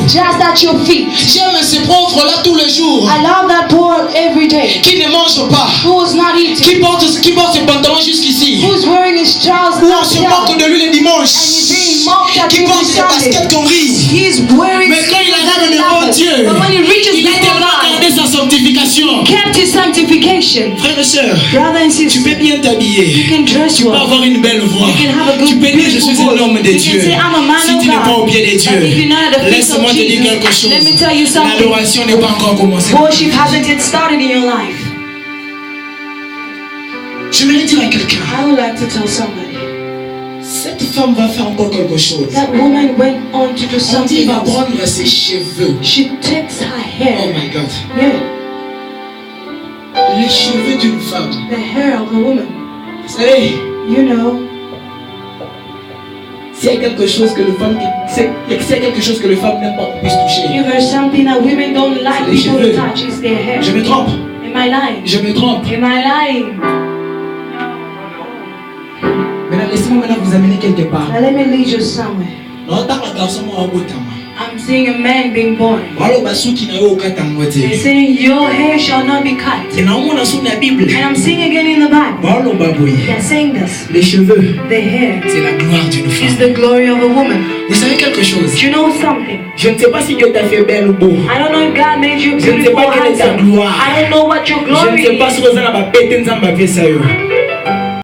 Just at your feet. J'aime ces pauvres-là tous les jours. I love that poor every day. Qui ne mangent pas. Who is not eating. Qui porte ses pantalons jusqu'ici. Who's wearing his trousers. Ou on se moque de lui les dimanches. And he's being mocked at Qui every porte ses Sunday. baskets qu'on rit. He's wearing. Mais quand il arrive devant Dieu, but when he reaches il a before tellement God, gardé sa sanctification. kept his sanctification. Frères et sœurs, Brother and tu sister, peux bien t'habiller. you can dress Tu peux well. avoir une belle voix. You can have a good, Tu peux dire je beautiful suis un voice. homme de You Dieu. can say I'm a man Si of tu n'es pas au God. pied de But Dieu, if you're not at the feet laisse-moi of te dire Jesus, quelque chose. let me tell you something. L'adoration n'est pas encore commencée. Worship hasn't yet started in your life. J'aimerais dire à quelqu'un, I would like to tell somebody cette femme va faire encore quelque chose. that woman went on to do On dit something va else. prendre ses cheveux. She takes her Oh hair. my God. Yeah, Les cheveux d'une femme. the hair of a woman. Vous savez, You know, s'il y a quelque chose que les femmes, s'il y a quelque chose que les femmes n'aiment pas qu'on puisse toucher. if there's something that women don't like Les people to cheveux. touch, it's their hair. Je me trompe. Am I lying? Je me trompe. Am I lying? Maintenant, laissez-moi maintenant vous amener quelque part. Now let me lead you somewhere. Non, tant que garçon moi au bout I'm seeing a man being born. Walo basuki na yo okata ngote. They're saying your hair shall not be cut. Na uona sura ya Bible. And I'm seeing again in the Bible. Walo baboye. They're saying this. Les cheveux, The hair c'est la gloire d'une is femme. the glory of a woman. Vous savez quelque chose? Do you know something? Je ne sais pas si Dieu t'a fait belle ou beau. I don't know if God made you Je ne sais beautiful pas or quelle est ta handsome. gloire. I don't know what your Je ne glory sais pas is. si vous avez la bête nzamba pesa yo.